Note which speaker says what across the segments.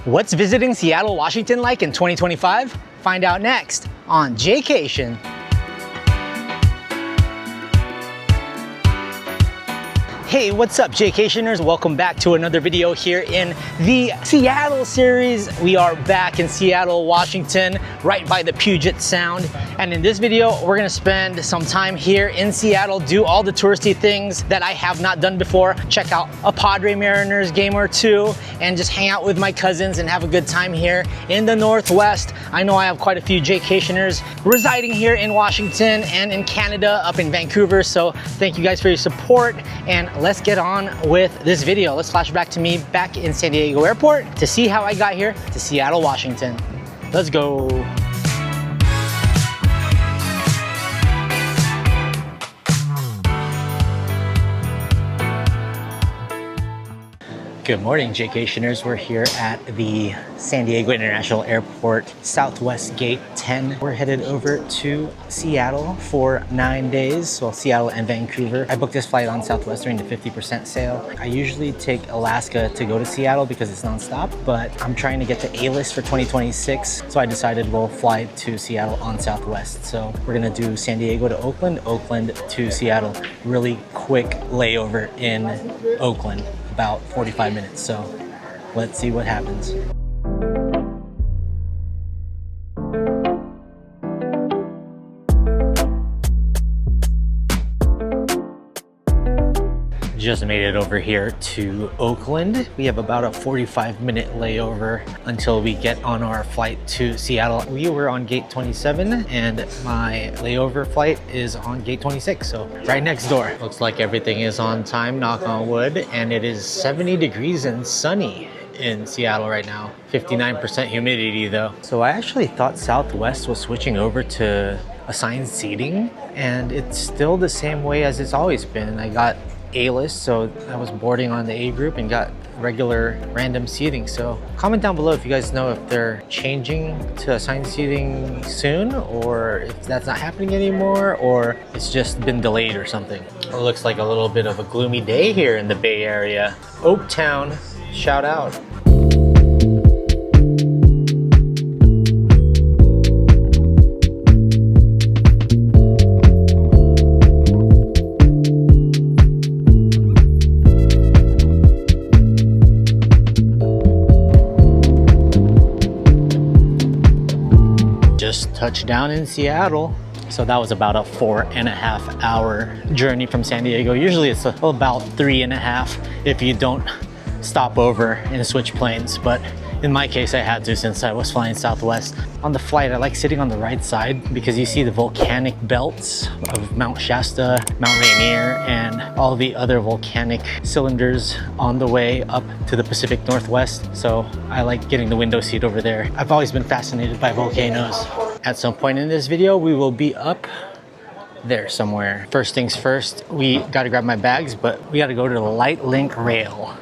Speaker 1: What's visiting Seattle, Washington like in 2025? Find out next on Jaycation. Hey, what's up, Jaycationers? Welcome back to another video here in the Seattle series. We are back in Seattle, Washington, right by the Puget Sound. And in this video, we're gonna spend some time here in Seattle, do all the touristy things that I have not done before, check out a Padre Mariners game or two, and just hang out with my cousins and have a good time here in the Northwest. I know I have quite a few Jaycationers residing here in Washington and in Canada, up in Vancouver. So thank you guys for your support, and let's get on with this video. Let's flash back to me back in San Diego Airport to see how I got here to Seattle, Washington. Let's go. Good morning, Jaycationers. We're here at the San Diego International Airport, Southwest Gate 10. We're headed over to Seattle for 9 days, well, Seattle and Vancouver. I booked this flight on Southwest during the 50% sale. I usually take Alaska to go to Seattle because it's nonstop, but I'm trying to get to A-list for 2026, so I decided we'll fly to Seattle on Southwest. So we're gonna do San Diego to Oakland, Oakland to Seattle. Really quick layover in Oakland. About 45 minutes, so let's see what happens. Just made it over here to Oakland. We have about a 45-minute layover until we get on our flight to Seattle. We were on gate 27 and my layover flight is on gate 26, so right next door. Looks like everything is on time, knock on wood, and it is 70 degrees and sunny in Seattle right now. 59% humidity though. So I actually thought Southwest was switching over to assigned seating, and it's still the same way as it's always been. I got A-list, so I was boarding on the A group and got regular random seating. So comment down below if you guys know if they're changing to assigned seating soon, or if that's not happening anymore, or it's just been delayed or something. It looks like a little bit of a gloomy day here in the Bay Area. Oaktown, shout out. Touched down in Seattle. So that was about a 4.5 hour journey from San Diego. Usually it's about 3.5 if you don't stop over and switch planes. But in my case, I had to since I was flying Southwest. On the flight, I like sitting on the right side because you see the volcanic belts of Mount Shasta, Mount Rainier, and all the other volcanic cylinders on the way up to the Pacific Northwest. So I like getting the window seat over there. I've always been fascinated by volcanoes. At some point in this video, we will be up there somewhere. First things first, we gotta grab my bags, but we gotta go to the Light Link Rail.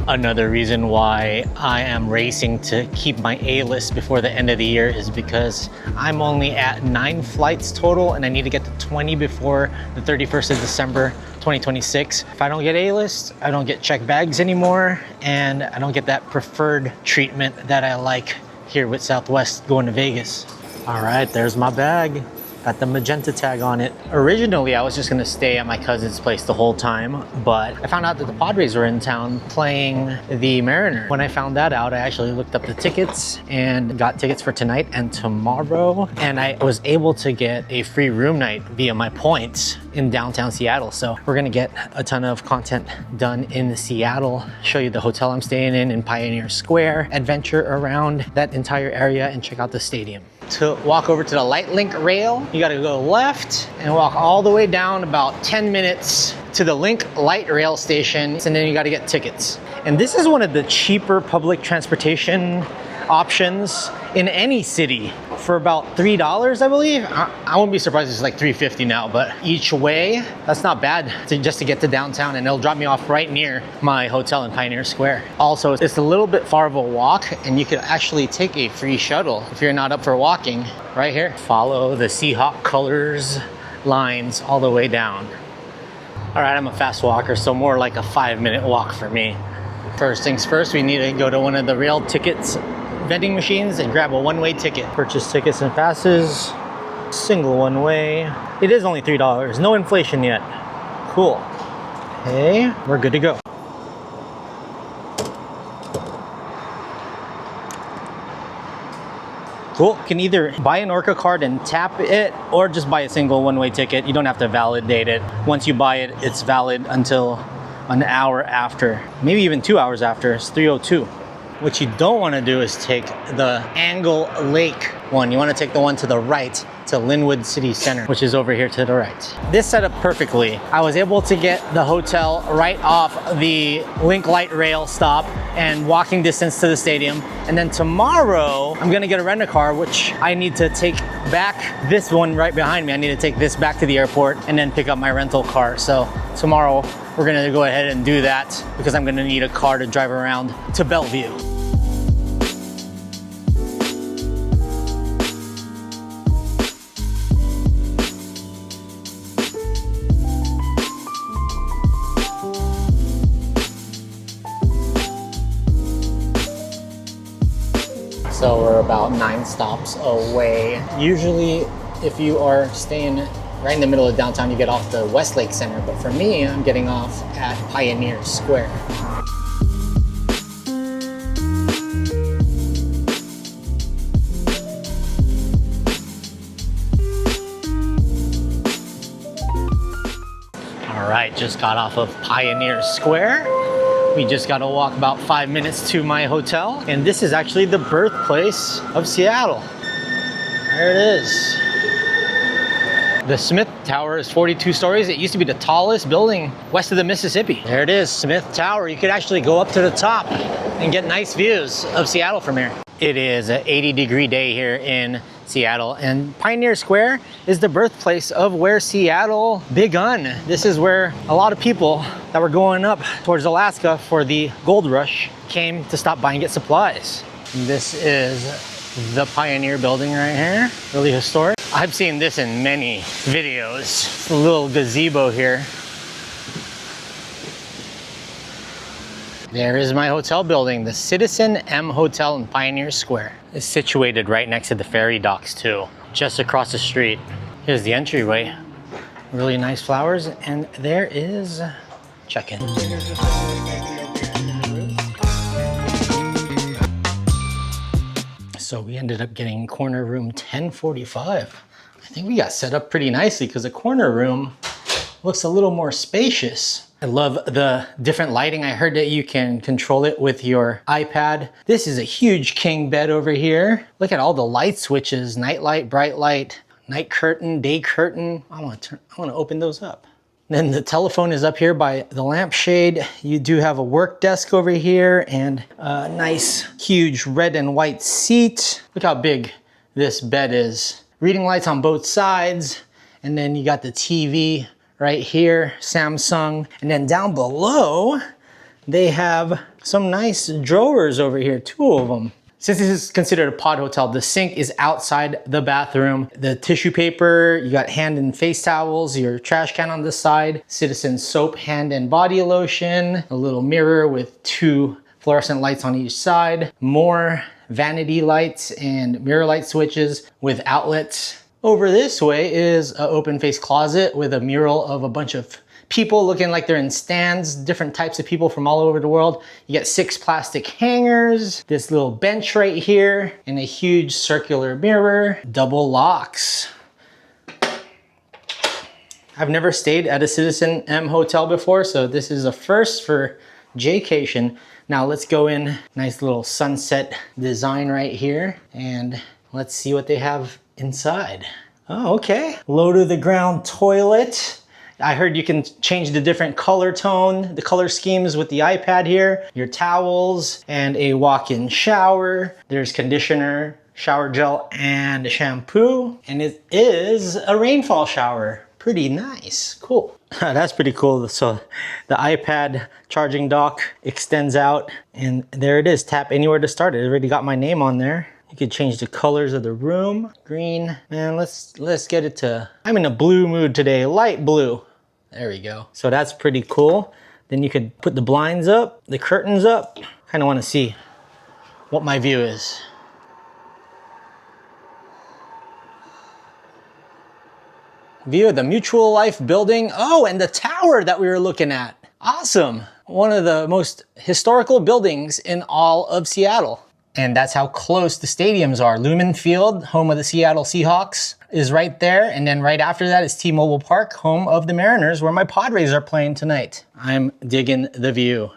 Speaker 1: Another reason why I am racing to keep my A-list before the end of the year is because I'm only at 9 flights total and I need to get to 20 before the 31st of December 2026. If I don't get A-list, I don't get checked bags anymore, and I don't get that preferred treatment that I like here with Southwest going to Vegas. All right, there's my bag. Got the magenta tag on it. Originally, I was just gonna stay at my cousin's place the whole time, but I found out that the Padres were in town playing the Mariners. When I found that out, I actually looked up the tickets and got tickets for tonight and tomorrow. And I was able to get a free room night via my points in downtown Seattle. So we're gonna get a ton of content done in Seattle, show you the hotel I'm staying in Pioneer Square, adventure around that entire area, and check out the stadium. To walk over to the Light Link Rail, you gotta go left and walk all the way down about 10 minutes to the Link Light Rail Station, and then you gotta get tickets. And this is one of the cheaper public transportation options in any city for about $3, I believe. I wouldn't be surprised if it's like $3.50 now, but each way, that's not bad just to get to downtown, and it'll drop me off right near my hotel in Pioneer Square. Also, it's a little bit far of a walk, and you could actually take a free shuttle if you're not up for walking right here. Follow the Seahawk colors lines all the way down. All right, I'm a fast walker, so more like a 5-minute walk for me. First things first, we need to go to one of the rail tickets vending machines and grab a one-way ticket. Purchase tickets and passes, single one-way. It is only $3, no inflation yet. Cool. Okay, we're good to go. Cool. You can either buy an Orca card and tap it, or just buy a single one-way ticket. You don't have to validate it. Once you buy it, it's valid until an hour after, maybe even 2 hours after. It's 3:02. What you don't want to do is take the Angle Lake one. You want to take the one to the right, to Linwood City Center, which is over here to the right. This set up perfectly. I was able to get the hotel right off the Link Light Rail stop and walking distance to the stadium. And then tomorrow, I'm gonna get a rent-a-car, which I need to take back this one right behind me. I need to take this back to the airport and then pick up my rental car. So tomorrow, we're gonna go ahead and do that because I'm gonna need a car to drive around to Bellevue. So we're about 9 stops away. Usually, if you are staying right in the middle of downtown, you get off the Westlake Center. But for me, I'm getting off at Pioneer Square. All right, just got off of Pioneer Square. We just got to walk about 5 minutes to my hotel. And this is actually the birthplace of Seattle. There it is. The Smith Tower is 42 stories. It used to be the tallest building west of the Mississippi. There it is, Smith Tower. You could actually go up to the top and get nice views of Seattle from here. It is an 80-degree day here in Seattle, and Pioneer Square is the birthplace of where Seattle begun. This is where a lot of people that were going up towards Alaska for the gold rush came to stop by and get supplies. This is the Pioneer building right here, really historic. I've seen this in many videos. It's a little gazebo here. There is my hotel building, the CitizenM Hotel in Pioneer Square. It's situated right next to the ferry docks too, just across the street. Here's the entryway. Really nice flowers, and there is check-in. So we ended up getting corner room 1045. I think we got set up pretty nicely because the corner room looks a little more spacious. I love the different lighting. I heard that you can control it with your iPad. This is a huge king bed over here. Look at all the light switches, night light, bright light, night curtain, day curtain. I want to open those up. Then the telephone is up here by the lampshade. You do have a work desk over here and a nice, huge red and white seat. Look how big this bed is. Reading lights on both sides. And then you got the TV right here, Samsung. And then down below, they have some nice drawers over here, 2 of them. Since this is considered a pod hotel, the sink is outside the bathroom. The tissue paper, you got hand and face towels, your trash can on the side, Citizen soap, hand and body lotion, a little mirror with 2 fluorescent lights on each side, more vanity lights and mirror light switches with outlets. Over this way is an open face closet with a mural of a bunch of people looking like they're in stands, different types of people from all over the world. You get 6 plastic hangers, this little bench right here, and a huge circular mirror, double locks. I've never stayed at a CitizenM hotel before, so this is a first for Jaycation. Now let's go in, nice little sunset design right here, and let's see what they have inside. Oh, okay. Low to the ground toilet. I heard you can change the different color tone, the color schemes with the iPad here, your towels, and a walk-in shower. There's conditioner, shower gel, and shampoo. And it is a rainfall shower. Pretty nice, cool. That's pretty cool. So the iPad charging dock extends out, and there it is. Tap anywhere to start it. It already got my name on there. You could change the colors of the room. Green, man, let's get it to, I'm in a blue mood today, light blue. There we go. So that's pretty cool. Then you could put the blinds up, the curtains up. Kind of want to see what my view is. View of the Mutual Life building. Oh, and the tower that we were looking at. Awesome. One of the most historical buildings in all of Seattle. And that's how close the stadiums are. Lumen Field, home of the Seattle Seahawks, is right there. And then right after that is T-Mobile Park, home of the Mariners, where my Padres are playing tonight. I'm digging the view.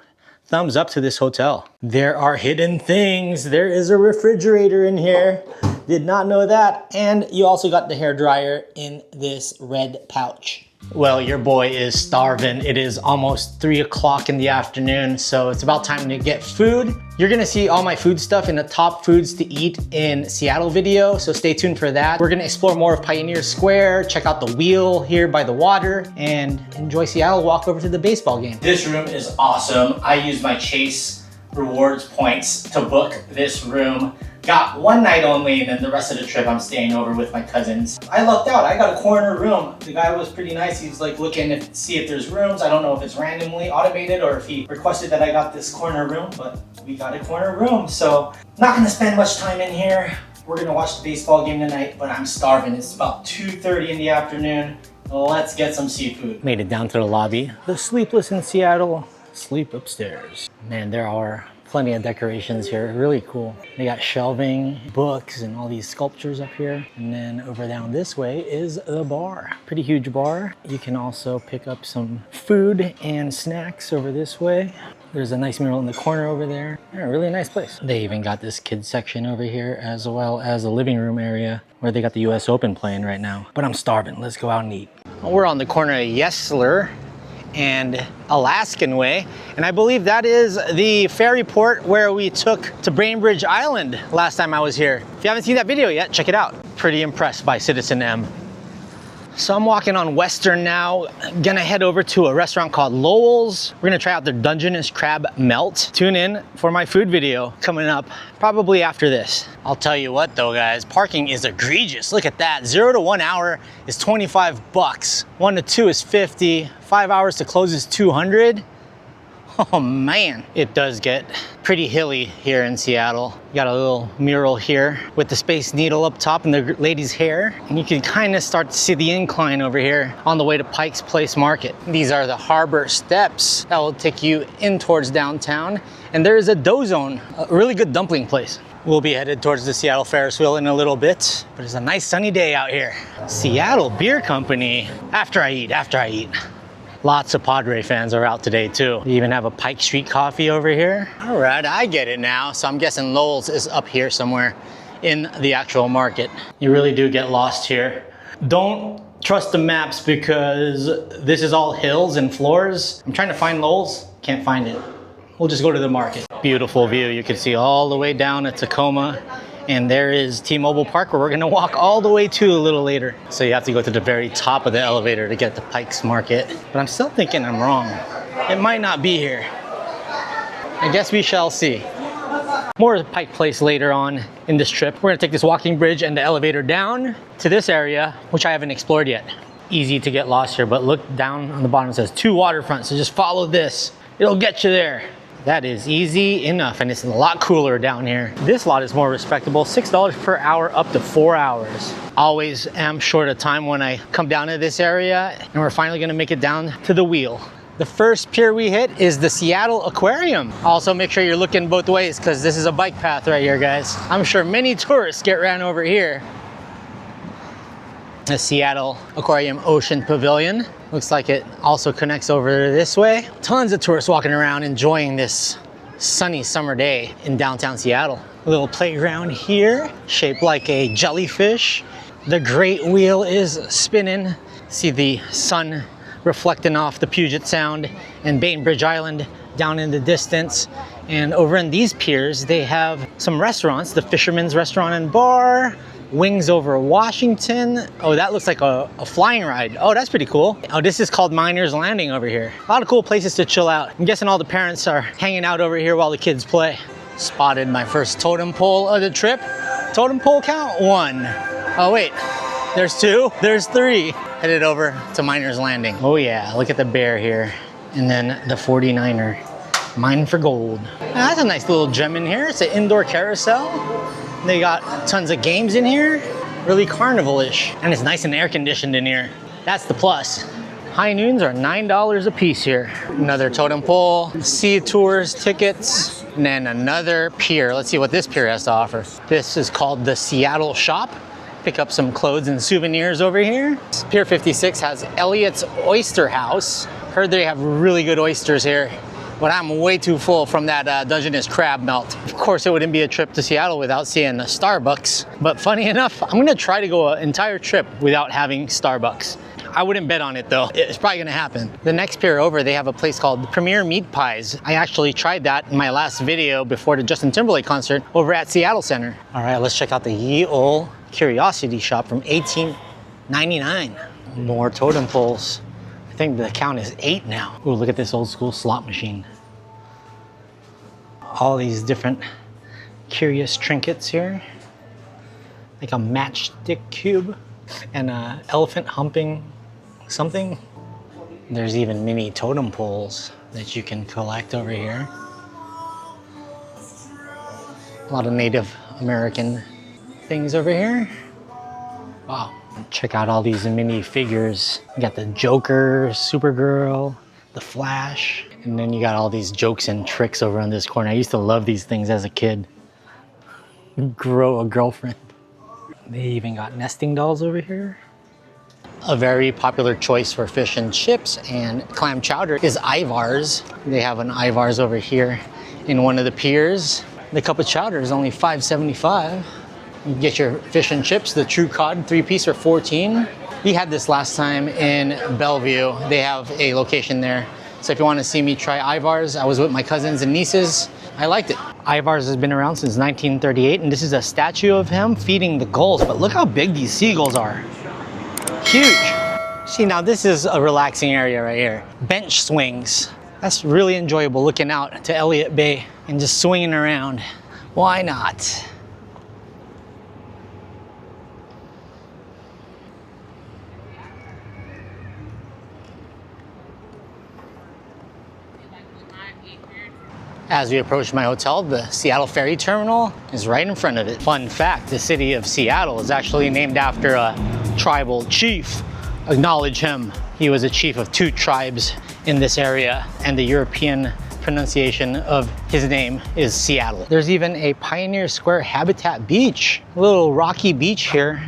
Speaker 1: Thumbs up to this hotel. There are hidden things. There is a refrigerator in here. Did not know that. And you also got the hairdryer in this red pouch. Well, your boy is starving. It is almost 3 o'clock in the afternoon, so it's about time to get food. You're gonna see all my food stuff in the top foods to eat in Seattle video, so stay tuned for that. We're gonna explore more of Pioneer Square, check out the wheel here by the water, and enjoy Seattle, walk over to the baseball game. This room is awesome. I used my Chase rewards points to book this room. Got one night only, and then the rest of the trip I'm staying over with my cousins. I lucked out. I got a corner room. The guy was pretty nice. He's like looking to see if there's rooms. I don't know if it's randomly automated or if he requested that I got this corner room, but we got a corner room. So not gonna spend much time in here. We're gonna watch the baseball game tonight, but I'm starving. It's about 2:30 in the afternoon. Let's get some seafood. Made it down to the lobby. The sleepless in Seattle sleep upstairs. Man, there are plenty of decorations here, really cool. They got shelving, books, and all these sculptures up here. And then over down this way is the bar. Pretty huge bar. You can also pick up some food and snacks over this way. There's a nice mural in the corner over there. Yeah, really nice place. They even got this kids section over here, as well as a living room area where they got the US Open playing right now. But I'm starving, let's go out and eat. We're on the corner of Yesler and Alaskan Way, and I believe that is the ferry port where we took to Bainbridge Island last time I was here. If you haven't seen that video yet, check it out. Pretty impressed by CitizenM. So I'm walking on Western now, gonna head over to a restaurant called Lowell's. We're gonna try out their Dungeness crab melt. Tune in for my food video coming up probably after this. I'll tell you what though guys, parking is egregious. Look at that, 0 to 1 hour is 25 bucks. 1 to 2 is 50, 5 hours to close is 200. Oh man, it does get pretty hilly here in Seattle. You got a little mural here with the Space Needle up top and the lady's hair. And you can kind of start to see the incline over here on the way to Pike's Place Market. These are the harbor steps that will take you in towards downtown. And there is a dough zone, a really good dumpling place. We'll be headed towards the Seattle Ferris wheel in a little bit, but it's a nice sunny day out here. Seattle Beer Company. After I eat. Lots of Padre fans are out today too. They even have a Pike Street coffee over here. All right, I get it now. So I'm guessing Lowell's is up here somewhere in the actual market. You really do get lost here. Don't trust the maps because this is all hills and floors. I'm trying to find Lowell's, can't find it. We'll just go to the market. Beautiful view. You can see all the way down at Tacoma. And there is T-Mobile Park, where we're gonna walk all the way to a little later. So you have to go to the very top of the elevator to get to Pike's Market. But I'm still thinking I'm wrong. It might not be here. I guess we shall see. More Pike Place later on in this trip. We're gonna take this walking bridge and the elevator down to this area, which I haven't explored yet. Easy to get lost here, but look down on the bottom, it says to Waterfront, so just follow this. It'll get you there. That is easy enough, and it's a lot cooler down here. This lot is more respectable, $6 per hour up to 4 hours. Always am short of time when I come down to this area, and we're finally gonna make it down to the wheel. The first pier we hit is the Seattle Aquarium. Also make sure you're looking both ways because this is a bike path right here, guys. I'm sure many tourists get ran over here. The Seattle Aquarium Ocean Pavilion. Looks like it also connects over this way. Tons of tourists walking around enjoying this sunny summer day in downtown Seattle. A little playground here, shaped like a jellyfish. The Great Wheel is spinning. See the sun reflecting off the Puget Sound and Bainbridge Island down in the distance. And over in these piers, they have some restaurants, the Fisherman's Restaurant and Bar, Wings Over Washington. Oh, that looks like a flying ride. Oh, that's pretty cool. Oh, this is called Miners Landing over here. A lot of cool places to chill out. I'm guessing all the parents are hanging out over here while the kids play. Spotted my first totem pole of the trip. Totem pole count 1. Oh wait, there's 2, there's 3. headed over to Miners Landing. Oh yeah, look at the bear here. And then the 49er, mine for gold. That's a nice little gem in here. It's an indoor carousel. They got tons of games in here. Really carnival-ish. And it's nice and air-conditioned in here. That's the plus. High noons are $9 a piece here. Another totem pole, sea tours tickets, and then another pier. Let's see what this pier has to offer. This is called the Seattle Shop. Pick up some clothes and souvenirs over here. Pier 56 has Elliot's Oyster House. Heard they have really good oysters here, but I'm way too full from that Dungeness crab melt. Of course, it wouldn't be a trip to Seattle without seeing a Starbucks. But funny enough, I'm gonna try to go an entire trip without having Starbucks. I wouldn't bet on it though. It's probably gonna happen. The next pier over, they have a place called Premier Meat Pies. I actually tried that in my last video before the Justin Timberlake concert over at Seattle Center. All right, let's check out the Ye Olde Curiosity Shop from 1899. More totem poles. I think the count is 8 now. Ooh, look at this old school slot machine. All these different curious trinkets here. Like a matchstick cube and an elephant humping something. There's even mini totem poles that you can collect over here. A lot of Native American things over here. Wow. Check out all these mini figures. You got the Joker, Supergirl, the Flash, and then you got all these jokes and tricks over on this corner. I used to love these things as a kid. Grow a girlfriend. They even got nesting dolls over here. A very popular choice for fish and chips and clam chowder is Ivar's. They have an Ivar's over here in one of the piers. The cup of chowder is only $5.75. You get your fish and chips, the True Cod 3-piece for $14. We had this last time in Bellevue. They have a location there. So if you want to see me try Ivar's, I was with my cousins and nieces. I liked it. Ivar's has been around since 1938, and this is a statue of him feeding the gulls. But look how big these seagulls are. Huge. See, now this is a relaxing area right here. Bench swings. That's really enjoyable, looking out to Elliott Bay and just swinging around. Why not? As we approach my hotel, the Seattle Ferry Terminal is right in front of it. Fun fact, the city of Seattle is actually named after a tribal chief. Acknowledge him. He was a chief of 2 tribes in this area, and the European pronunciation of his name is Seattle. There's even a Pioneer Square Habitat Beach, a little rocky beach here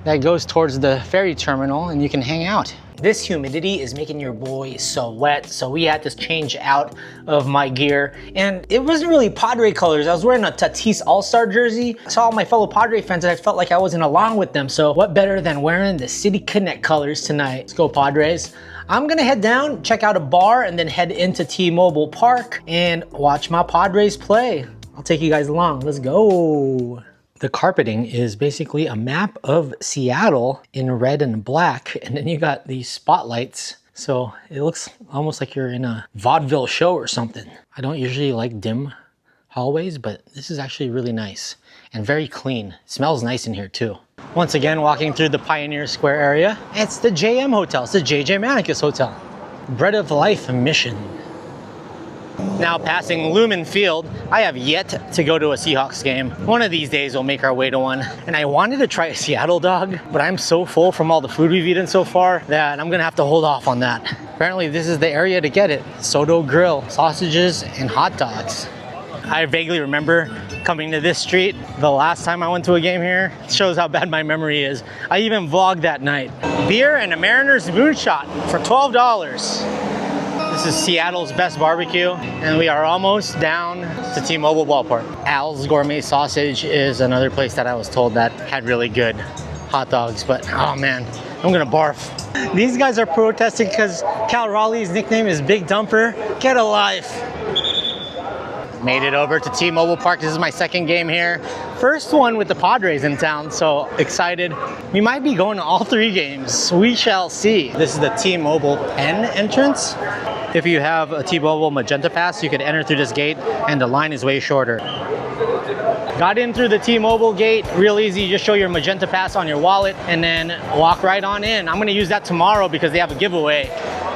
Speaker 1: that goes towards the ferry terminal, and you can hang out. This humidity is making your boy so wet, so we had to change out of my gear. And it wasn't really Padre colors. I was wearing a Tatis All-Star jersey. I saw all my fellow Padre fans and I felt like I wasn't along with them. So what better than wearing the City Connect colors tonight? Let's go Padres. I'm gonna head down, check out a bar, and then head into T-Mobile Park and watch my Padres play. I'll take you guys along. Let's go. The carpeting is basically a map of Seattle in red and black, and then you got these spotlights. So it looks almost like you're in a vaudeville show or something. I don't usually like dim hallways, but this is actually really nice and very clean. It smells nice in here too. Once again, walking through the Pioneer Square area. It's the JM Hotel. It's the JJ Manicus Hotel. Bread of Life Mission. Now passing Lumen Field, I have yet to go to a Seahawks game. One of these days we'll make our way to one. And I wanted to try a Seattle dog, but I'm so full from all the food we've eaten so far that I'm gonna have to hold off on that. Apparently this is the area to get it. Soto Grill, sausages and hot dogs. I vaguely remember coming to this street the last time I went to a game here. It shows how bad my memory is. I even vlogged that night. Beer and a Mariner's Moonshot for $12. This is Seattle's best barbecue, and we are almost down to T-Mobile Ballpark. Al's Gourmet Sausage is another place that I was told that had really good hot dogs, but oh man, I'm gonna barf. These guys are protesting because Cal Raleigh's nickname is Big Dumper. Get a life. Made it over to T-Mobile Park. This is my second game here. First one with the Padres in town, so excited. We might be going to all 3 games. We shall see. This is the T-Mobile Penn entrance. If you have a T-Mobile Magenta Pass, you could enter through this gate and the line is way shorter. Got in through the T-Mobile gate, real easy. You just show your magenta pass on your wallet and then walk right on in. I'm gonna use that tomorrow because they have a giveaway.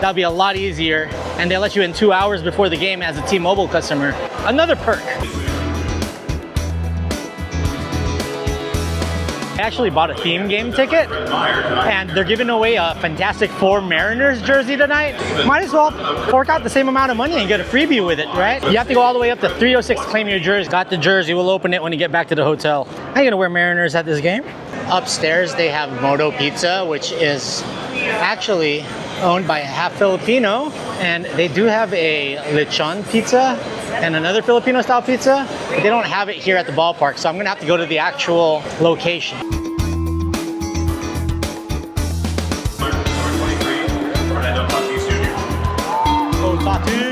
Speaker 1: That'll be a lot easier. And they let you in 2 hours before the game as a T-Mobile customer. Another perk. I actually bought a theme game ticket and they're giving away a Fantastic Four Mariners jersey tonight. Might as well fork out the same amount of money and get a freebie with it, right? You have to go all the way up to 306 to claim your jersey. Got the jersey, we'll open it when you get back to the hotel. How you gonna wear Mariners at this game? Upstairs they have Moto Pizza, which is actually owned by a half Filipino, and they do have a lechon pizza and another Filipino style pizza, but they don't have it here at the ballpark, so I'm gonna have to go to the actual location. Oh, Tati!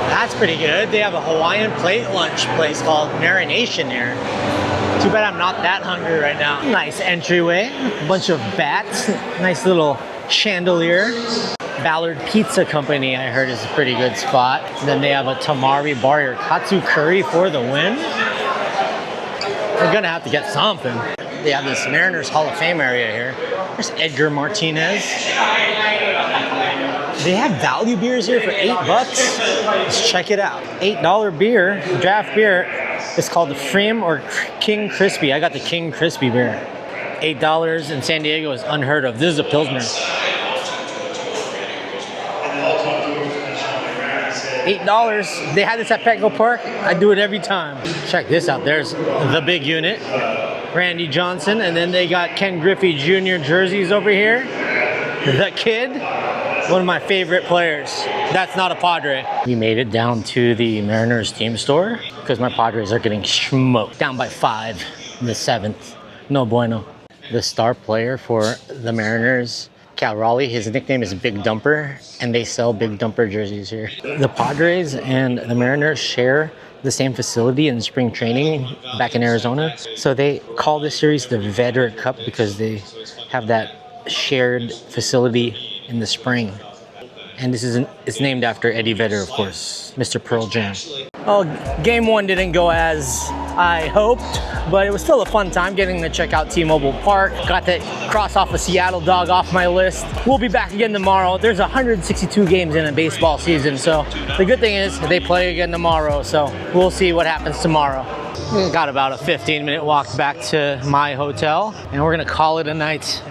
Speaker 1: That's pretty good. They have a Hawaiian plate lunch place called Marination here. Too bad I'm not that hungry right now. Nice entryway, a bunch of bats, nice little chandelier. Ballard Pizza Company, I heard, is a pretty good spot. And then they have a tamari bar here, katsu curry for the win. We're gonna have to get something. They have this Mariners Hall of Fame area here. There's Edgar Martinez. They have value beers here for $8. Let's check it out. $8 beer, draft beer. It's called the Freem or King Crispy. I got the King Crispy beer. $8 in San Diego is unheard of. This is a Pilsner. $8. They had this at Petco Park. I do it every time. Check this out. There's the big unit, Randy Johnson, and then they got Ken Griffey Jr. jerseys over here. The Kid, one of my favorite players. That's not a Padre. We made it down to the Mariners team store because my Padres are getting smoked. Down by 5 in the 7th. No bueno. The star player for the Mariners, Cal Raleigh, his nickname is Big Dumper, and they sell Big Dumper jerseys here. The Padres and the Mariners share the same facility in spring training back in Arizona. So they call this series the Vedder Cup because they have that shared facility in the spring. And it's named after Eddie Vedder, of course, Mr. Pearl Jam. Oh, game 1 didn't go as I hoped, but it was still a fun time getting to check out T-Mobile Park. Got to cross off a Seattle dog off my list. We'll be back again tomorrow. There's 162 games in a baseball season, so the good thing is they play again tomorrow, so we'll see what happens tomorrow. Got about a 15-minute walk back to my hotel, and we're gonna call it a night.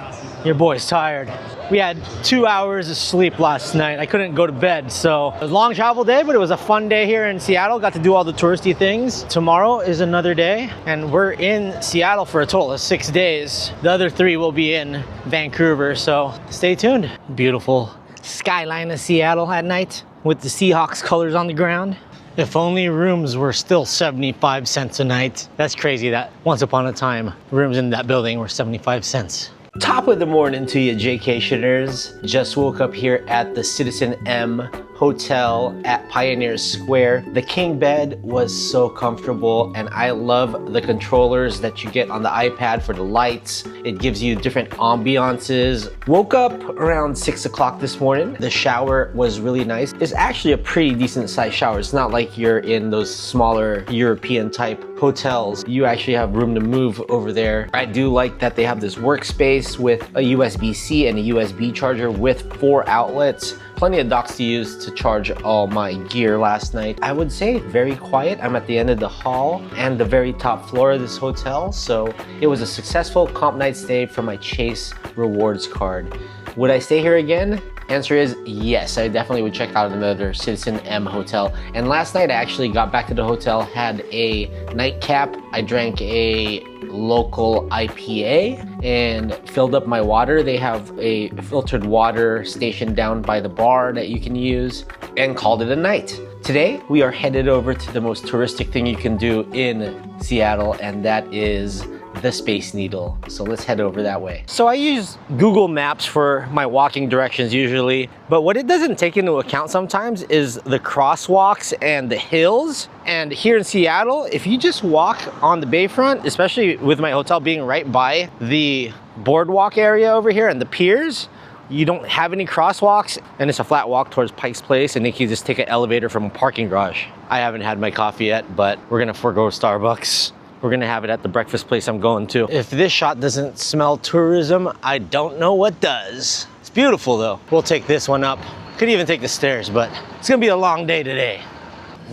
Speaker 1: Your boy's tired. We had 2 hours of sleep last night. I couldn't go to bed, so it was a long travel day, but it was a fun day here in Seattle. Got to do all the touristy things. Tomorrow is another day, and we're in Seattle for a total of 6 days. The other 3 will be in Vancouver, so stay tuned. Beautiful skyline of Seattle at night with the Seahawks colors on the ground. If only rooms were still 75 cents a night. That's crazy that once upon a time, rooms in that building were 75 cents. Top of the morning to you, Jaycationers. Just woke up here at the CitizenM Hotel at Pioneer Square. The king bed was so comfortable, and I love the controllers that you get on the iPad for the lights. It gives you different ambiances. Woke up around 6 o'clock this morning. The shower was really nice. It's actually a pretty decent sized shower. It's not like you're in those smaller European type hotels. You actually have room to move over there. I do like that they have this workspace with a USB-C and a USB charger with 4 outlets. Plenty of docks to use to charge all my gear last night. I would say very quiet. I'm at the end of the hall and the very top floor of this hotel. So it was a successful comp night stay for my Chase rewards card. Would I stay here again? Answer is yes, I definitely would check out another CitizenM hotel. And last night I actually got back to the hotel, had a nightcap. I drank a local IPA and filled up my water. They have a filtered water station down by the bar that you can use, and called it a night. Today, we are headed over to the most touristic thing you can do in Seattle, and that is the Space Needle. So let's head over that way. So I use Google Maps for my walking directions usually, but what it doesn't take into account sometimes is the crosswalks and the hills. And here in Seattle, if you just walk on the bayfront, especially with my hotel being right by the boardwalk area over here and the piers, you don't have any crosswalks, and it's a flat walk towards Pike's Place, and you can just take an elevator from a parking garage. I haven't had my coffee yet, but we're gonna forego Starbucks. We're gonna have it at the breakfast place I'm going to. If this shot doesn't smell tourism, I don't know what does. It's beautiful though. We'll take this one up. Could even take the stairs, but it's gonna be a long day today.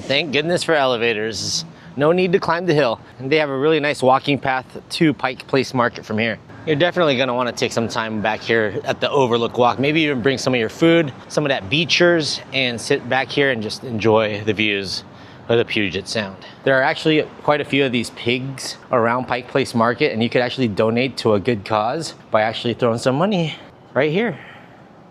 Speaker 1: Thank goodness for elevators. No need to climb the hill. And they have a really nice walking path to Pike Place Market from here. You're definitely gonna wanna take some time back here at the Overlook Walk. Maybe even bring some of your food, some of that Beechers, and sit back here and just enjoy the views of the Puget Sound. There are actually quite a few of these pigs around Pike Place Market, and you could actually donate to a good cause by actually throwing some money right here.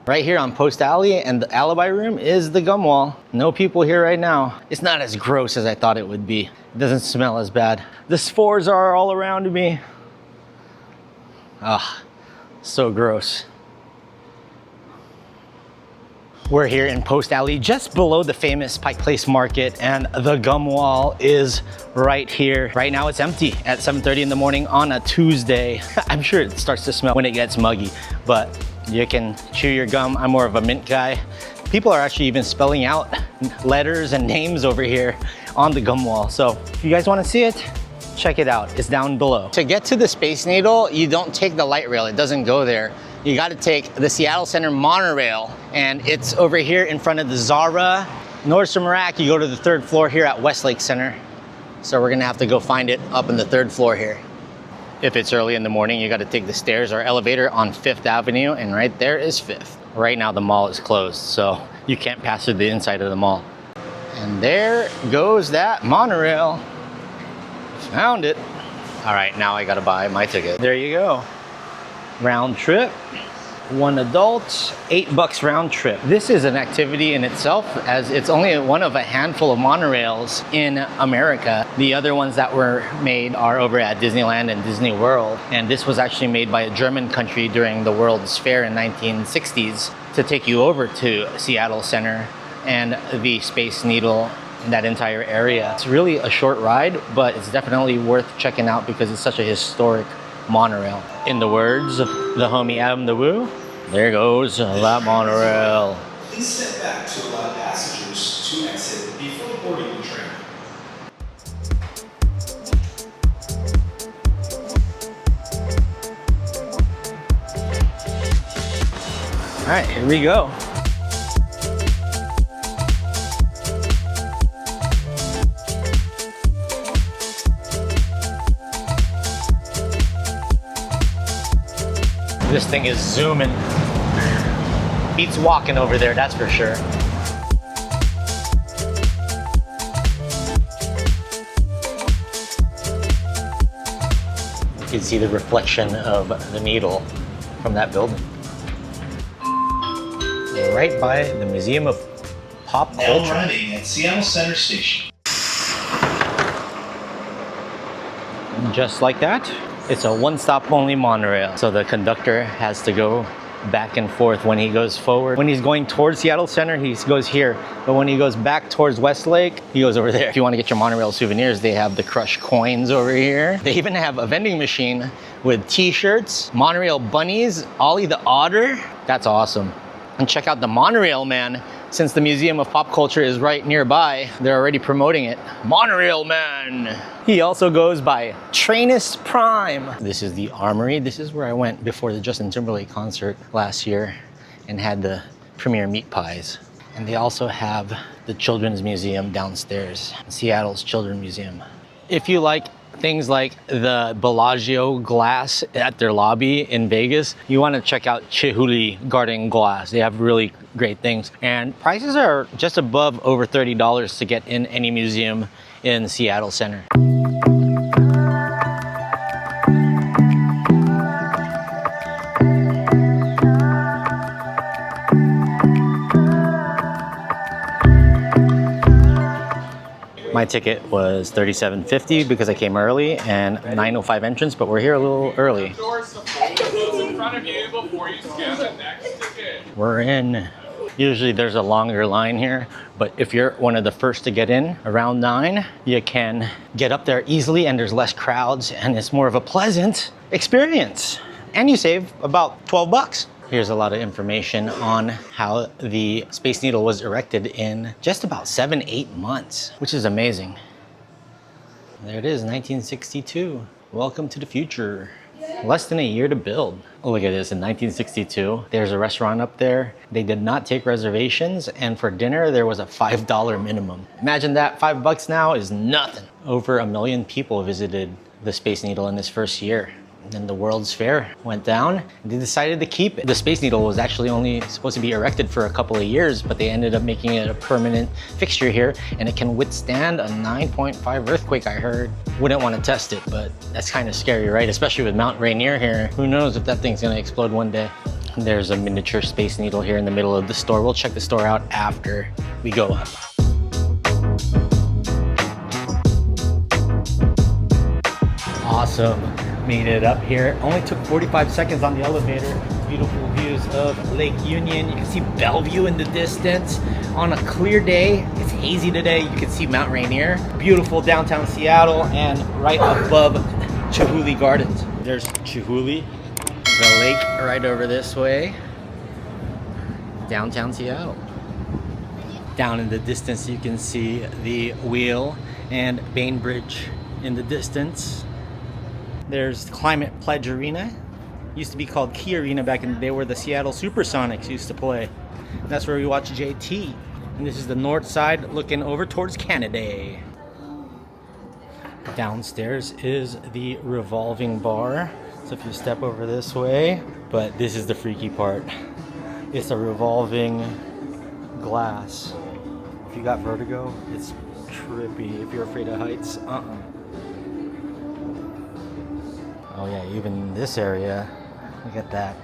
Speaker 1: Right here on Post Alley, and the Alibi Room is the gum wall. No people here right now. It's not as gross as I thought it would be. It doesn't smell as bad. The spores are all around me. Ah, so gross. We're here in Post Alley, just below the famous Pike Place Market, and the gum wall is right here. Right now it's empty at 7:30 in the morning on a Tuesday. I'm sure it starts to smell when it gets muggy, but you can chew your gum. I'm more of a mint guy. People are actually even spelling out letters and names over here on the gum wall. So if you guys wanna see it, check it out, it's down below. To get to the Space Needle, you don't take the light rail, it doesn't go there. You gotta take the Seattle Center monorail, and it's over here in front of the Zara. Nordstrom Rack, you go to the 3rd floor here at Westlake Center. So we're gonna have to go find it up on the 3rd floor here. If it's early in the morning, you gotta take the stairs or elevator on 5th Avenue, and right there is 5th. Right now the mall is closed, so you can't pass through the inside of the mall. And there goes that monorail. Found it. All right, now I gotta buy my ticket. There you go. Round trip, 1 adult, $8 round trip. This is an activity in itself, as it's only one of a handful of monorails in America. The other ones that were made are over at Disneyland and Disney World. And this was actually made by a German country during the World's Fair in 1960s to take you over to Seattle Center and the Space Needle, that entire area. It's really a short ride, but it's definitely worth checking out because it's such a historic monorail. In the words of the homie Adam the Woo, there goes that monorail.
Speaker 2: Please step back to allow passengers to exit before boarding the train.
Speaker 1: All right, here we go. This thing is zooming. Beats walking over there, that's for sure. You can see the reflection of the needle from that building. Right by the Museum of Pop Culture.
Speaker 2: Now running at Seattle Center Station.
Speaker 1: Just like that, it's a one-stop only monorail. So the conductor has to go back and forth when he goes forward. When he's going towards Seattle Center, he goes here. But when he goes back towards Westlake, he goes over there. If you want to get your monorail souvenirs, they have the crushed coins over here. They even have a vending machine with t-shirts, monorail bunnies, Ollie the Otter. That's awesome. And check out the Monorail Man. Since the Museum of Pop Culture is right nearby, they're already promoting it. Monorail Man! He also goes by Trainus Prime. This is the Armory. This is where I went before the Justin Timberlake concert last year and had the premier meat pies. And they also have the Children's Museum downstairs, Seattle's Children's Museum. If you like things like the Bellagio glass at their lobby in Vegas, you want to check out Chihuly Garden Glass. They have really great things. And prices are just above over $30 to get in any museum in Seattle Center. My ticket was $37.50 because I came early, and 9:05 entrance, but we're here a little early.
Speaker 3: Doors to close in front of you before you scan the next ticket.
Speaker 1: We're in. Usually there's a longer line here, but if you're one of the first to get in around 9, you can get up there easily and there's less crowds and it's more of a pleasant experience. And you save about 12 bucks. Here's a lot of information on how the Space Needle was erected in just about 7-8 months, which is amazing. There it is, 1962. Welcome to the future. Less than a year to build. Oh, look at this, in 1962, there's a restaurant up there. They did not take reservations, and for dinner, there was a $5 minimum. Imagine that, $5 now is nothing. Over 1 million people visited the Space Needle in this first year. Then the World's Fair went down, and they decided to keep it. The Space Needle was actually only supposed to be erected for a couple of years, but they ended up making it a permanent fixture here, and it can withstand a 9.5 earthquake, I heard. Wouldn't want to test it, but that's kind of scary, right? Especially with Mount Rainier here. Who knows if that thing's gonna explode one day. There's a miniature Space Needle here in the middle of the store. We'll check the store out after we go up. Awesome. Made it up here. Only took 45 seconds on the elevator. Beautiful views of Lake Union. You can see Bellevue in the distance. On a clear day, it's hazy today, you can see Mount Rainier. Beautiful downtown Seattle, and right above Chihuly Gardens. There's Chihuly, the lake right over this way. Downtown Seattle. Down in the distance, you can see the Wheel and Bainbridge in the distance. There's Climate Pledge Arena. Used to be called Key Arena back in the day, where the Seattle Supersonics used to play. And that's where we watch JT. And this is the north side looking over towards Canada. Downstairs is the revolving bar. So if you step over this way, but this is the freaky part. It's a revolving glass. If you got vertigo, it's trippy. If you're afraid of heights, Oh yeah, even in this area, look at that.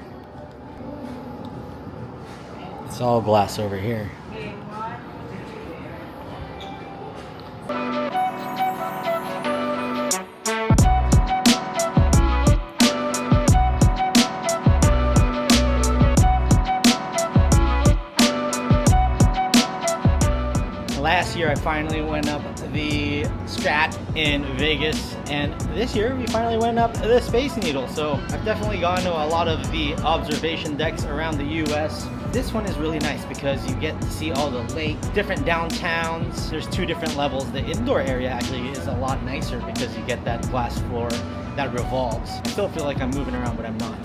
Speaker 1: It's all glass over here. Last year I finally went up the Strat in Vegas, and this year we finally went up the Space Needle. So I've definitely gone to a lot of the observation decks around the US. This one is really nice because you get to see all the lake, different downtowns. There's 2 different levels. The indoor area actually is a lot nicer because you get that glass floor that revolves. I still feel like I'm moving around, but I'm not.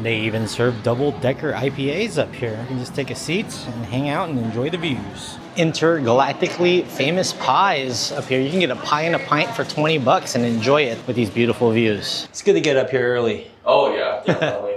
Speaker 1: They even serve double-decker IPAs up here. You can just take a seat and hang out and enjoy the views. Intergalactically famous pies up here. You can get a pie and a pint for 20 bucks and enjoy it with these beautiful views. It's good to get up here early.
Speaker 4: Oh yeah, definitely.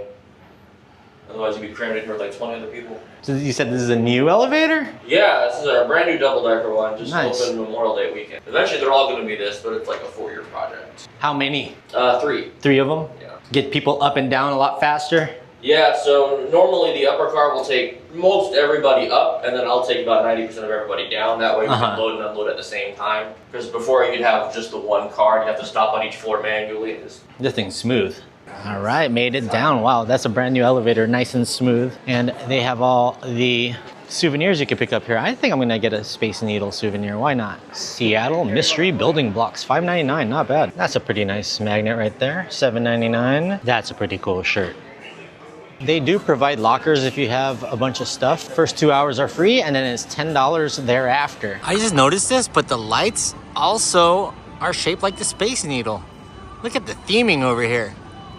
Speaker 4: Otherwise you'd be crammed in here with like 20 other people.
Speaker 1: So you said this is a new elevator?
Speaker 4: Yeah, this is a brand new double-decker one, just
Speaker 1: Nice.
Speaker 4: opened Memorial Day weekend. Eventually they're all going to be this, but it's like a 4-year project.
Speaker 1: How many?
Speaker 4: 3.
Speaker 1: 3 of them?
Speaker 4: Yeah.
Speaker 1: Get people up and down a lot faster?
Speaker 4: Yeah, so normally the upper car will take most everybody up, and then I'll take about 90% of everybody down. That way we can load and unload at the same time. Because before you'd have just the one car, you'd have to stop on each floor manually. And just...
Speaker 1: This thing's smooth. All right, made it down. Wow, that's a brand new elevator, nice and smooth. And they have all the souvenirs you can pick up here. I think I'm gonna get a Space Needle souvenir, why not? Seattle Mystery Building Blocks, $5.99, not bad. That's a pretty nice magnet right there, $7.99. That's a pretty cool shirt. They do provide lockers if you have a bunch of stuff. First 2 hours are free, and then it's $10 thereafter. I just noticed this, but the lights also are shaped like the Space Needle. Look at the theming over here.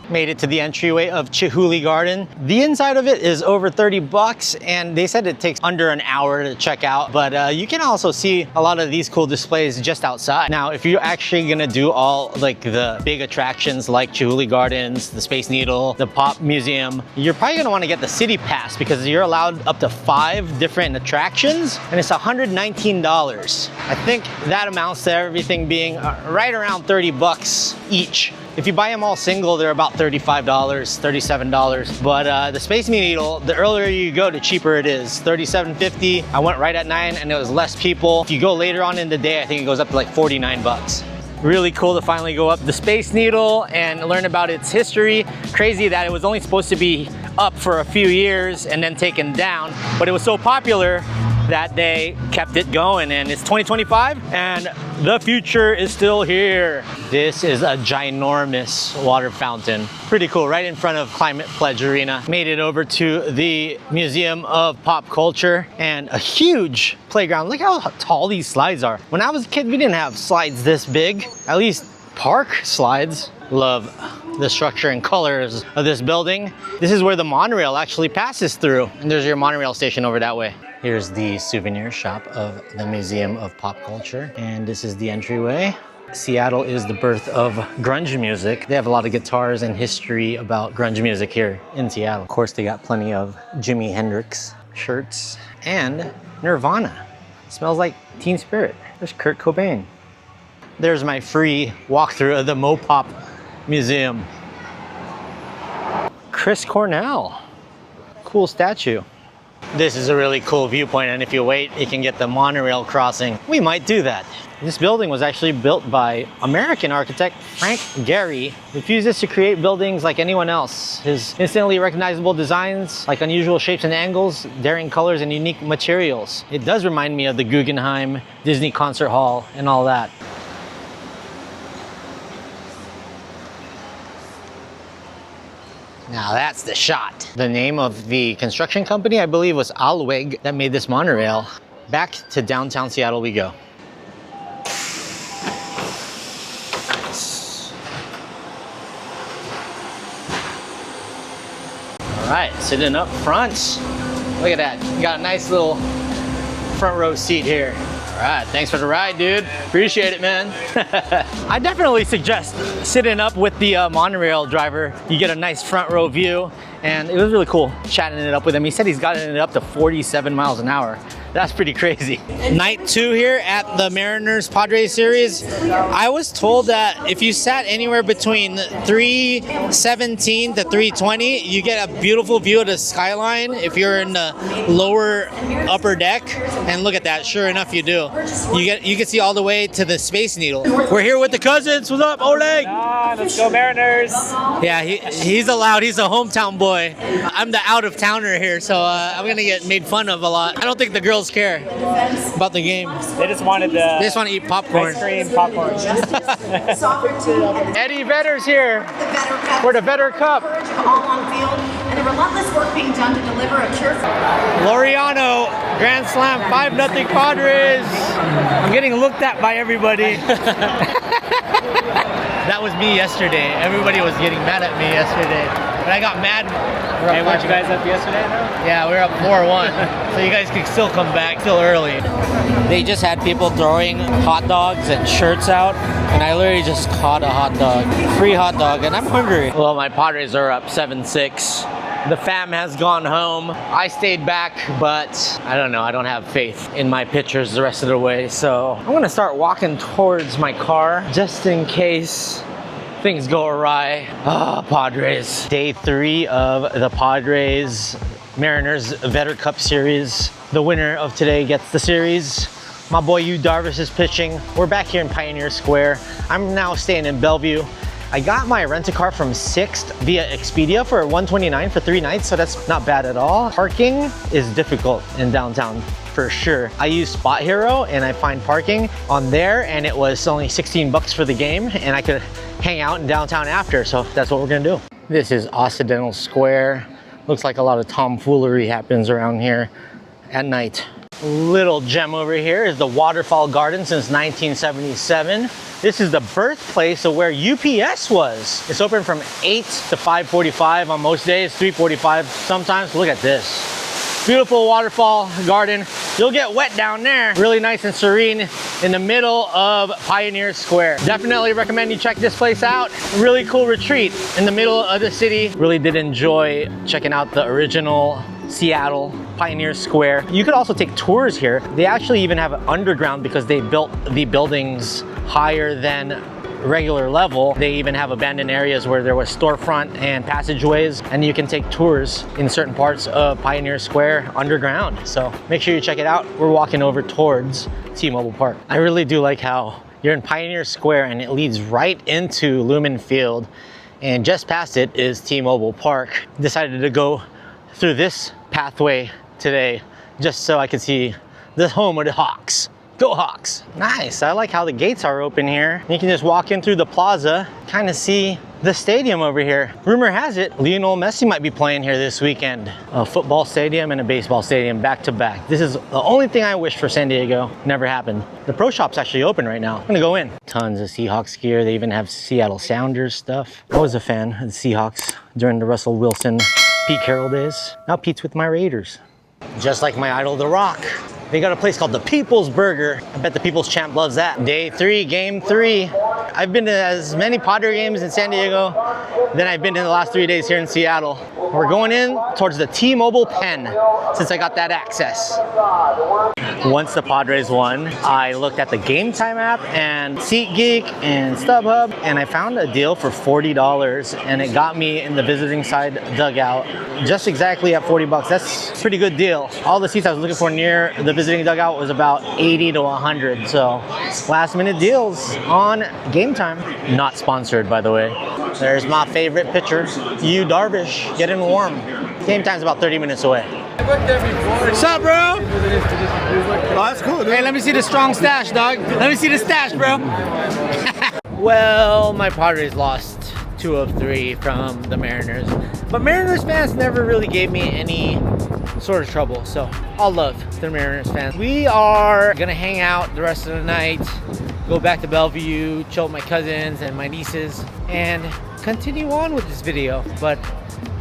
Speaker 1: Made it to the entryway of Chihuly Garden. The inside of it is over 30 bucks, and they said it takes under an hour to check out, but you can also see a lot of these cool displays just outside. Now, if you're actually gonna do all like the big attractions like Chihuly Gardens, the Space Needle, the Pop Museum, you're probably gonna wanna get the City Pass because you're allowed up to 5 different attractions, and it's $119. I think that amounts to everything being right around 30 bucks each If you buy them all single, they're about $35, $37. But the Space Needle, the earlier you go, the cheaper it is. $37.50. I went right at 9 and it was less people. If you go later on in the day, I think it goes up to like 49 bucks. Really cool to finally go up the Space Needle and learn about its history. Crazy that it was only supposed to be up for a few years and then taken down, but it was so popular that they kept it going, and it's 2025 and the future is still here. This is a ginormous water fountain. Pretty cool, right in front of Climate Pledge Arena. Made it over to the Museum of Pop Culture and a huge playground. Look how tall these slides are. When I was a kid, we didn't have slides this big, at least park slides. Love the structure and colors of this building. This is where the monorail actually passes through, and there's your monorail station over that way. Here's the souvenir shop of the Museum of Pop Culture, and this is the entryway. Seattle is the birth of grunge music. They have a lot of guitars and history about grunge music here in Seattle. Of course, they got plenty of Jimi Hendrix shirts and Nirvana. Smells like Teen Spirit. There's Kurt Cobain. There's my free walkthrough of the Mopop Museum. Chris Cornell. Cool statue. This is a really cool viewpoint, and if you wait, you can get the monorail crossing. We might do that. This building was actually built by American architect Frank Gehry. Refuses to create buildings like anyone else. His instantly recognizable designs, like unusual shapes and angles, daring colors, and unique materials. It does remind me of the Guggenheim, Disney Concert Hall, and all that. Now that's the shot. The name of the construction company, I believe, was Alweg that made this monorail. Back to downtown Seattle we go. All right, sitting up front. Look at that, you got a nice little front row seat here. All right, thanks for the ride, dude. Appreciate it, man. I definitely suggest sitting up with the monorail driver. You get a nice front row view, and it was really cool chatting it up with him. He said he's gotten it up to 47 miles an hour. That's pretty crazy. Night 2 here at the Mariners Padres series. I was told that if you sat anywhere between 317 to 320, you get a beautiful view of the skyline if you're in the lower upper deck. And look at that, sure enough you do. You can see all the way to the Space Needle. We're here with the cousins. What's up, Oleg?
Speaker 5: Let's go Mariners.
Speaker 1: Yeah, he's allowed. He's a hometown boy. I'm the out-of-towner here, so I'm gonna get made fun of a lot. I don't think the girls care about the game.
Speaker 5: They just wanted the
Speaker 1: They just want to eat popcorn.
Speaker 5: ice cream, popcorn.
Speaker 1: Eddie Vedder's here for the Vedder Cup.
Speaker 6: All on field, and the relentless work being done to deliver a cure for
Speaker 1: Laureano, Grand Slam, 5-0 Padres. I'm getting looked at by everybody. That was me yesterday. Everybody was getting mad at me yesterday. But I got mad.
Speaker 5: Hey, weren't you guys up yesterday though?
Speaker 1: Yeah, we were up 4-1. So you guys can still come back, still early. They just had people throwing hot dogs and shirts out, and I literally just caught a hot dog. Free hot dog, and I'm hungry. Well, my Padres are up 7-6. The fam has gone home. I stayed back, but I don't know. I don't have faith in my pitchers the rest of the way. So I'm gonna start walking towards my car just in case things go awry. Padres. Day 3 of the Padres Mariners Vedder Cup series. The winner of today gets the series. My boy Yu Darvish is pitching. We're back here in Pioneer Square. I'm now staying in Bellevue. I got my rent-a-car from Sixt via Expedia for $129 for 3 nights, so that's not bad at all. Parking is difficult in downtown for sure. I use Spot Hero and I find parking on there, and it was only 16 bucks for the game, and I could hang out in downtown after, so that's what we're gonna do. This is Occidental Square. Looks like a lot of tomfoolery happens around here at night. Little gem over here is the Waterfall Garden since 1977. This is the birthplace of where UPS was. It's open from 8 to 5:45 on most days, 3:45 sometimes. Look at this. Beautiful waterfall garden. You'll get wet down there. Really nice and serene in the middle of Pioneer Square. Definitely recommend you check this place out. Really cool retreat in the middle of the city. Really did enjoy checking out the original Seattle Pioneer Square. You could also take tours here. They actually even have an underground because they built the buildings higher than regular level. They even have abandoned areas where there was storefront and passageways, and you can take tours in certain parts of Pioneer Square underground. So make sure you check it out. We're walking over towards T-Mobile Park. I really do like how you're in Pioneer Square and it leads right into Lumen Field, and just past it is T-Mobile Park. Decided to go through this pathway today just so I could see the home of the Hawks. Go Hawks. Nice. I like how the gates are open here. You can just walk in through the plaza, kind of see the stadium over here. Rumor has it Lionel Messi might be playing here this weekend. A football stadium and a baseball stadium back to back. This is the only thing I wish for San Diego. Never happened. The pro shop's actually open right now. I'm gonna go in. Tons of Seahawks gear. They even have Seattle Sounders stuff. I was a fan of the Seahawks during the Russell Wilson, Pete Carroll days. Now Pete's with my Raiders. Just like my idol, The Rock. They got a place called the People's Burger. I bet the People's Champ loves that. Day 3, game 3. I've been to as many Padre games in San Diego than I've been in the last 3 days here in Seattle. We're going in towards the T-Mobile pen since I got that access. Once the Padres won, I looked at the Game Time app and SeatGeek and StubHub, and I found a deal for $40, and it got me in the visiting side dugout just exactly at 40 bucks. That's a pretty good deal. All the seats I was looking for near the visiting dugout was about 80 to 100. So last minute deals on Game Time. Not sponsored, by the way. There's my favorite pitcher, Yu Darvish, getting warm. Game Time's about 30 minutes away. What's up, bro?
Speaker 7: Oh, that's cool, dude.
Speaker 1: Hey, let me see the strong stash, dog. Let me see the stash, bro. Well, my Padres lost 2 of 3 from the Mariners. But Mariners fans never really gave me any sort of trouble. So, all love to the Mariners fans. We are gonna hang out the rest of the night, go back to Bellevue, chill with my cousins and my nieces, and continue on with this video. But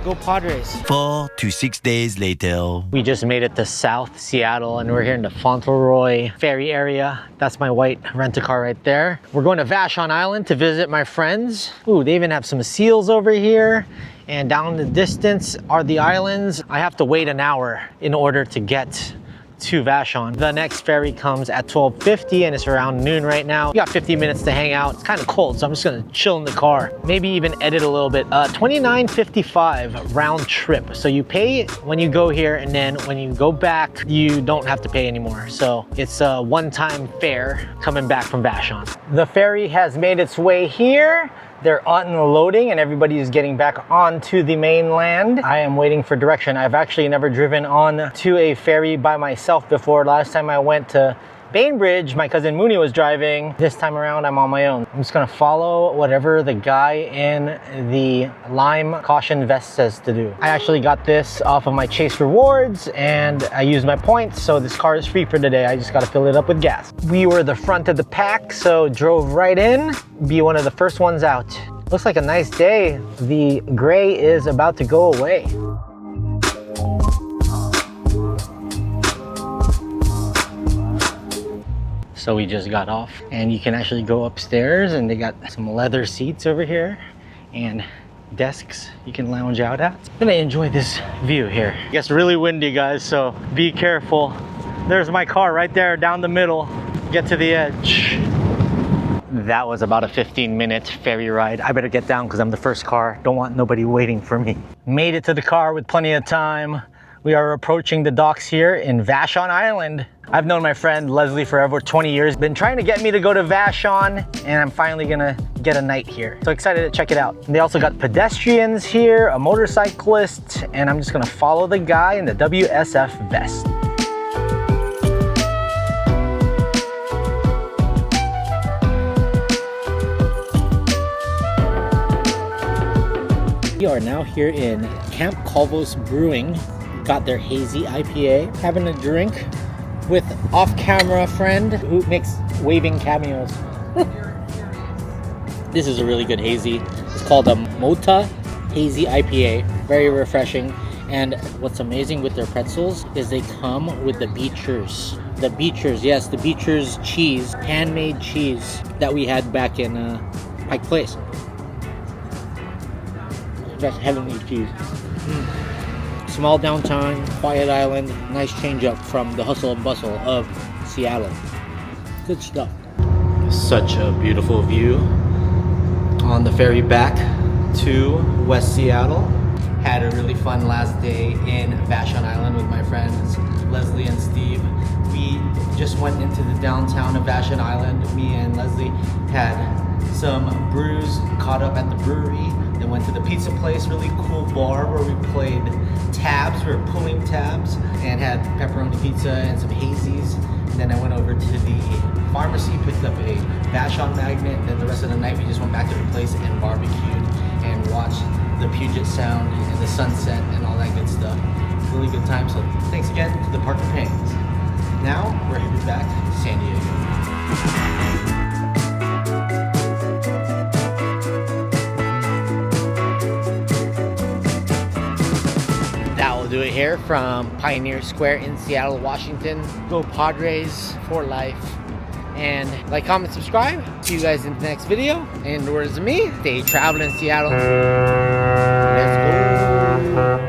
Speaker 1: go Padres.
Speaker 8: 4 to 6 days later.
Speaker 1: We just made it to South Seattle and we're here in the Fauntleroy ferry area. That's my white rent-a-car right there. We're going to Vashon Island to visit my friends. Ooh, they even have some seals over here. And down the distance are the islands. I have to wait an hour in order to get to Vashon. The next ferry comes at 12:50 and it's around noon right now. We got 50 minutes to hang out. It's kind of cold, so I'm just gonna chill in the car. Maybe even edit a little bit. $29.55 round trip. So you pay when you go here, and then when you go back, you don't have to pay anymore. So it's a one-time fare coming back from Vashon. The ferry has made its way here. They're unloading and everybody is getting back onto the mainland. I am waiting for direction. I've actually never driven on to a ferry by myself before. Last time I went to Bainbridge, my cousin Mooney was driving. This time around, I'm on my own. I'm just gonna follow whatever the guy in the lime caution vest says to do. I actually got this off of my Chase Rewards and I used my points, so this car is free for today. I just gotta fill it up with gas. We were the front of the pack, so drove right in, be one of the first ones out. Looks like a nice day. The gray is about to go away. So we just got off and you can actually go upstairs and they got some leather seats over here and desks you can lounge out at. I'm gonna enjoy this view here. It gets really windy, guys, so be careful. There's my car right there down the middle. Get to the edge. That was about a 15-minute ferry ride. I better get down because I'm the first car. Don't want nobody waiting for me. Made it to the car with plenty of time. We are approaching the docks here in Vashon Island. I've known my friend Leslie for over 20 years. Been trying to get me to go to Vashon, and I'm finally gonna get a night here. So excited to check it out. And they also got pedestrians here, a motorcyclist, and I'm just gonna follow the guy in the WSF vest. We are now here in Camp Calvos Brewing. Got their hazy IPA, having a drink with off-camera friend who makes waving cameos. This is a really good hazy. It's called a Mota Hazy IPA. Very refreshing. And what's amazing with their pretzels is they come with the Beechers. The Beechers, yes, the Beechers cheese, handmade cheese that we had back in Pike Place. That's heavenly cheese. Small downtown, quiet island, nice change up from the hustle and bustle of Seattle. Good stuff. Such a beautiful view on the ferry back to West Seattle. Had a really fun last day in Vashon Island with my friends Leslie and Steve. We just went into the downtown of Vashon Island. Me and Leslie had some brews, caught up at the brewery, then went to the pizza place, really cool bar where we played tabs. We were pulling tabs and had pepperoni pizza and some hazies. And then I went over to the pharmacy, picked up a Vashon magnet. Then the rest of the night we just went back to the place and barbecued and watched the Puget Sound and the sunset and all that good stuff. Really good time. So thanks again to the Parker Pains. Now we're headed back to San Diego. That will do it here from Pioneer Square in Seattle, Washington. Go Padres for life. And like, comment, subscribe. See you guys in the next video. And the words of me, stay traveling Seattle. Let's go.